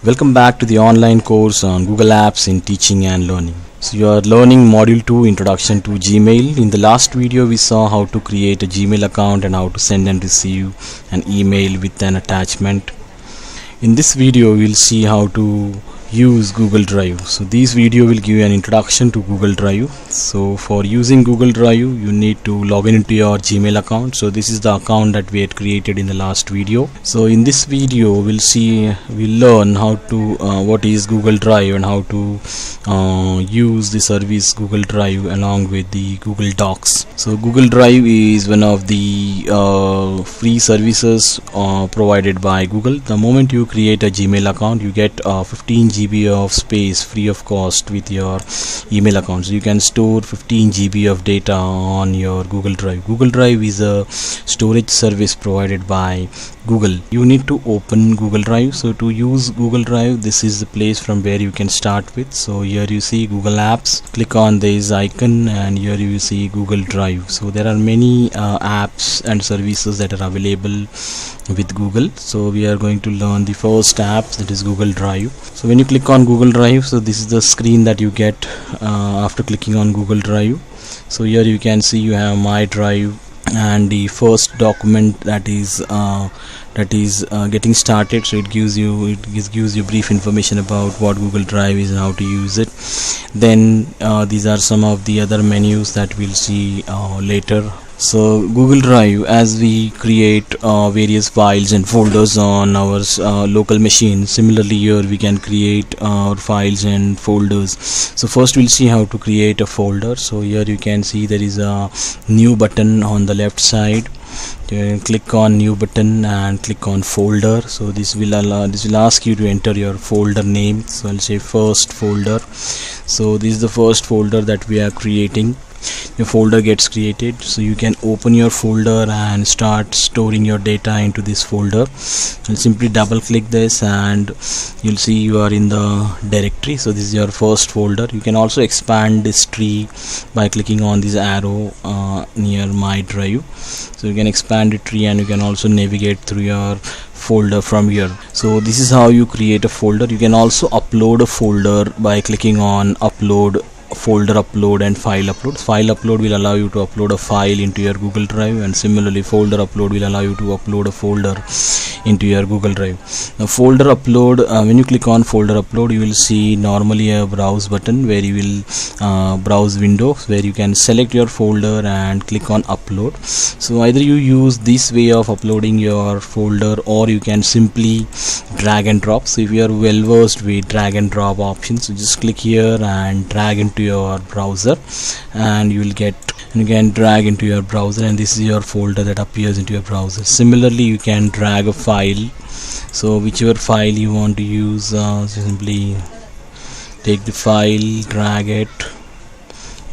Welcome back to the online course on Google Apps in Teaching and Learning. So you are learning Module 2 Introduction to Gmail. In the last video we saw how to create a Gmail account and how to send and receive an email with an attachment. In this video we will see how to use Google Drive. So this video will give you an introduction to Google Drive. So for using Google Drive you need to log in into your Gmail account. So this is the account that we had created in the last video. So in this video we'll learn how to what is Google Drive and how to use the service Google Drive along with the Google Docs. So Google Drive is one of the free services provided by Google. The moment you create a Gmail account you get 15 GB of space free of cost with your email account. So you can store 15 GB of data on your Google Drive. Google Drive is a storage service provided by Google. You need to open Google Drive. So to use Google Drive, this is the place from where you can start with. So here you see Google Apps, click on this icon and here you see Google Drive. So there are many apps and services that are available with Google. So we are going to learn the first app, that is Google Drive. So when you click on Google Drive, so this is the screen that you get after clicking on Google Drive. So here you can see you have My Drive and the first document that is getting started. So it gives you brief information about what Google Drive is and how to use it. Then these are some of the other menus that we'll see later. So Google Drive, as we create various files and folders on our local machine, similarly here we can create our files and folders. So first we'll see how to create a folder. So here you can see there is a new button on the left side. You can click on new button and click on folder. So this will ask you to enter your folder name. So I'll say first folder. So this is the first folder that we are creating. Your folder gets created, so you can open your folder and start storing your data into this folder. You'll simply double click this and you'll see you are in the directory. So this is your first folder. You can also expand this tree by clicking on this arrow near My Drive. So you can expand the tree and you can also navigate through your folder from here. So this is how you create a folder. You can also upload a folder by clicking on upload, folder upload and file upload. File upload will allow you to upload a file into your Google Drive, and similarly folder upload will allow you to upload a folder into your Google Drive. Now folder upload, when you click on folder upload you will see normally a browse button where you will browse windows where you can select your folder and click on upload. So either you use this way of uploading your folder or you can simply drag and drop. So if you are well versed with drag and drop options, so just click here and drag into your browser and you will get, and you can drag into your browser and this is your folder that appears into your browser. Similarly you can drag a file. So whichever file you want to use, simply take the file, drag it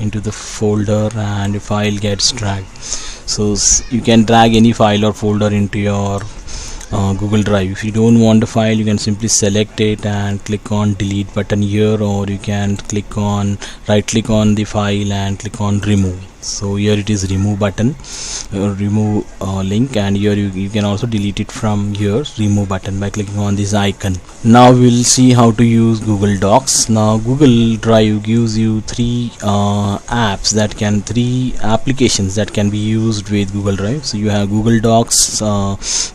into the folder and the file gets dragged. So you can drag any file or folder into your Google Drive. If you don't want the file you can simply select it and click on delete button here, or you can click on right click on the file and click on remove. So here it is remove button, remove link, and here you can also delete it from here, remove button, by clicking on this icon. Now we'll see how to use Google Docs. Now Google Drive gives you three applications that can be used with Google Drive. So you have Google Docs,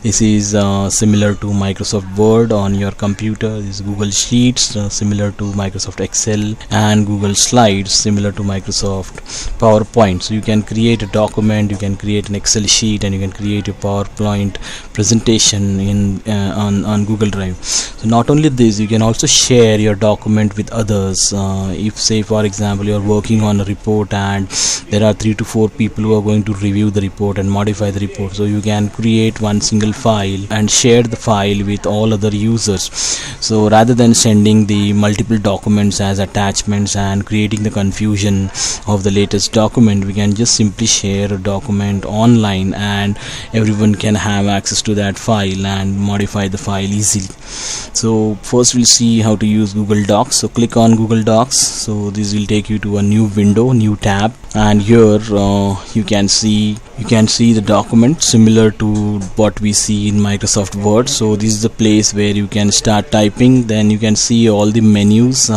this is similar to Microsoft Word on your computer. This is Google Sheets, similar to Microsoft Excel, and Google Slides, similar to Microsoft PowerPoint. So you can create a document, you can create an Excel sheet, and you can create a PowerPoint presentation on Google Drive. So not only this, you can also share your document with others. If say for example you are working on a report and there are 3 to 4 people who are going to review the report and modify the report, so you can create one single file and share the file with all other users. So rather than sending the multiple documents as attachments and creating the confusion of the latest document, we can just simply share a document online and everyone can have access to that file and modify the file easily. So first we'll see how to use Google Docs. So click on Google Docs. So this will take you to a new window, new tab. and here you can see the document similar to what we see in Microsoft Word. So this is the place where you can start typing. Then you can see all the menus.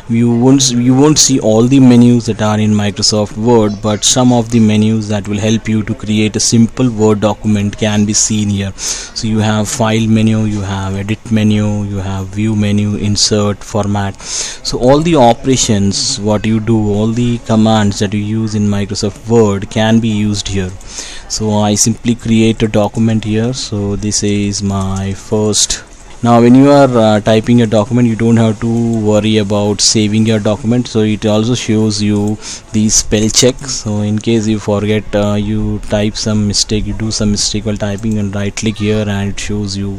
You won't see all the menus that are in Microsoft Word, but some of the menus that will help you to create a simple Word document can be seen here. So you have file menu, you have edit menu, you have view menu, insert, format. So all the operations what you do, all the commands that you use in Microsoft Word can be used here. So I simply create a document here. So this is my first. Now when you are typing a document, you don't have to worry about saving your document. So it also shows you the spell check. So in case you forget, you type some mistake, you do some mistake while typing, and right click here and it shows you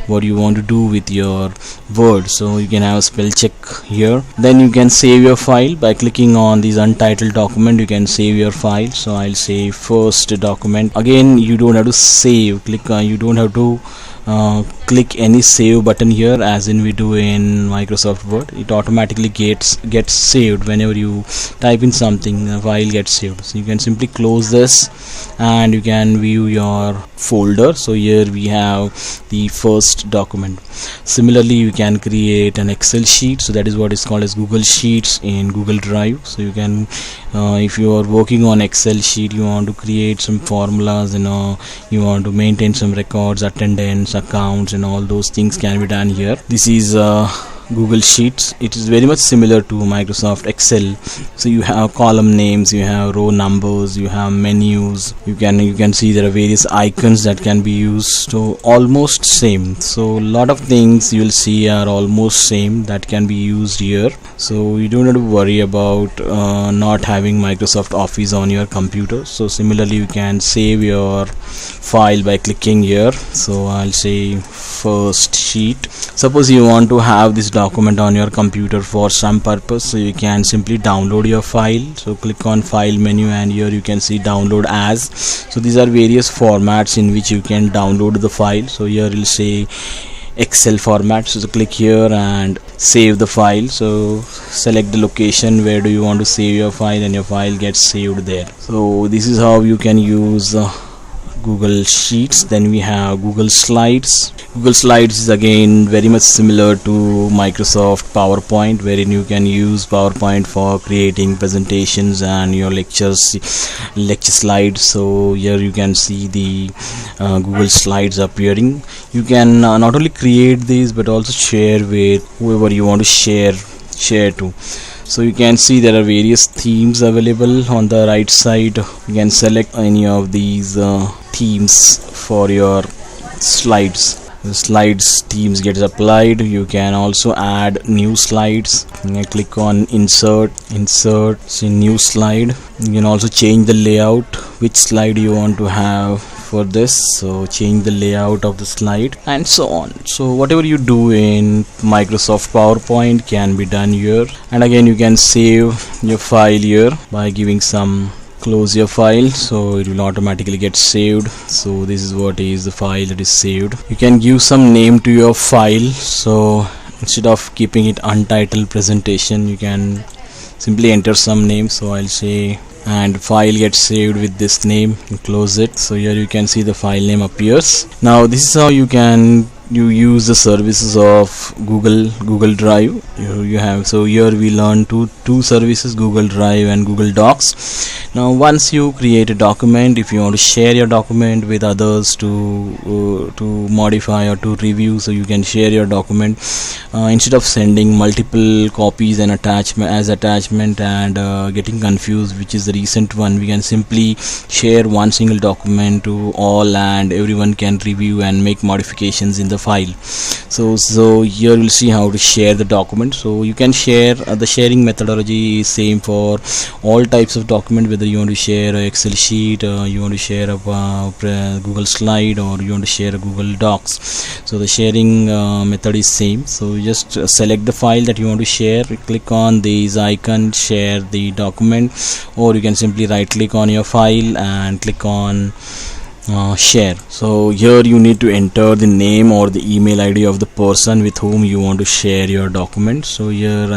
what you want to do with your word. So you can have a spell check here. Then you can save your file by clicking on this untitled document. You can save your file. So I'll say first document. Again, you don't have to save, you don't have to click any save button here as in we do in Microsoft Word. It automatically gets saved whenever you type in something. The file gets saved. So you can simply close this and you can view your folder. So here we have the first document. Similarly, you can create an Excel sheet. So that is what is called as Google Sheets in Google Drive. So you can if you are working on Excel sheet, you want to create some formulas, you want to maintain some records, attendance, accounts, and all those things can be done here. This is Google Sheets. It is very much similar to Microsoft Excel. So you have column names, you have row numbers, you have menus. You can see there are various icons that can be used. So almost same. So a lot of things you will see are almost same that can be used here. So you don't have to worry about not having Microsoft Office on your computer. So similarly, you can save your file by clicking here. So I'll say first sheet. Suppose you want to have this document on your computer for some purpose, so you can simply download your file. So click on file menu and here you can see download as. So these are various formats in which you can download the file. So here it will say Excel format. So click here and save the file. So select the location where do you want to save your file and your file gets saved there. So this is how you can use Google Sheets. Then we have Google Slides. Google Slides is again very much similar to Microsoft PowerPoint, wherein you can use PowerPoint for creating presentations and your lecture slides. So here you can see the Google Slides appearing. You can not only create these but also share with whoever you want to share to. So you can see there are various themes available on the right side. You can select any of these themes for your slides. The slides themes gets applied. You can also add new slides. You can click on insert, see new slide. You can also change the layout, which slide you want to have for this. So change the layout of the slide and so on. So whatever you do in Microsoft PowerPoint can be done here. And again, you can save your file here by giving some close your file, so it will automatically get saved. So this is what is the file that is saved. You can give some name to your file. So instead of keeping it untitled presentation, you can simply enter some name. So I'll say, and file gets saved with this name, and close it. So here you can see the file name appears. Now this is how you use the services of Google Drive. You have, so here we learn two services, Google Drive and Google Docs. Now once you create a document, if you want to share your document with others to modify or to review, so you can share your document instead of sending multiple copies and attachment and getting confused which is the recent one. We can simply share one single document to all and everyone can review and make modifications in the file. So here we'll see how to share the document. So you can share, the sharing methodology is same for all types of document, whether you want to share an Excel sheet, you want to share a Google slide, or you want to share a Google Docs. So the sharing method is same. So you just select the file that you want to share, click on this icon, share the document, or you can simply right click on your file and click on share. So here you need to enter the name or the email ID of the person with whom you want to share your document. So here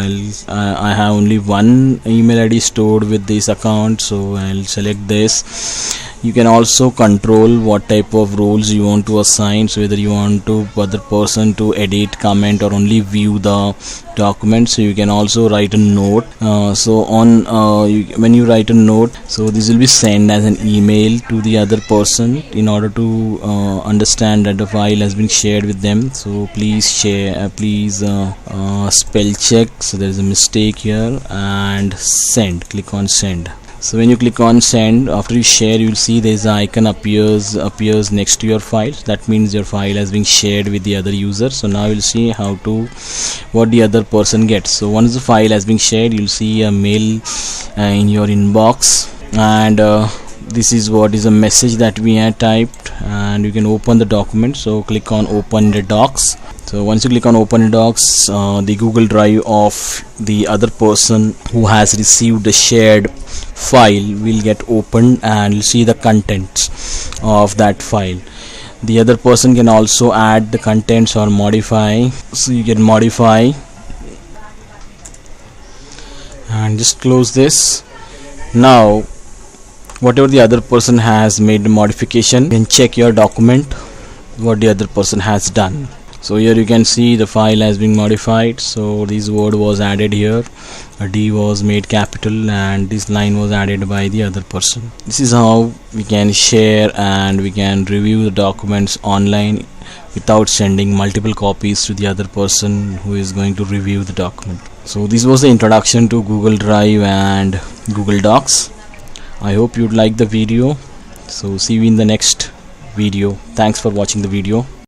I have only one email ID stored with this account, so I'll select this. You can also control what type of roles you want to assign, so whether you want to other person to edit, comment, or only view the document. So you can also write a note. When you write a note, so this will be sent as an email to the other person in order to understand that the file has been shared with them. So please share, spell check, so there is a mistake here, and send. Click on send. So when you click on send, after you share, you will see there is an icon appears next to your file. That means your file has been shared with the other user. So now you'll see what the other person gets. So once the file has been shared, you'll see a mail in your inbox, and this is what is a message that we had typed, and you can open the document. So click on open the docs. So once you click on open docs, the Google Drive of the other person who has received the shared file will get opened, and you'll see the contents of that file. The other person can also add the contents or modify. So you can modify, and just close this. Now whatever the other person has made the modification, you can check your document what the other person has done. So here you can see the file has been modified. So this word was added here, a D was made capital, and this line was added by the other person. This is how we can share and we can review the documents online without sending multiple copies to the other person who is going to review the document. So this was the introduction to Google Drive and Google Docs. I hope you'd like the video. So see you in the next video. Thanks for watching the video.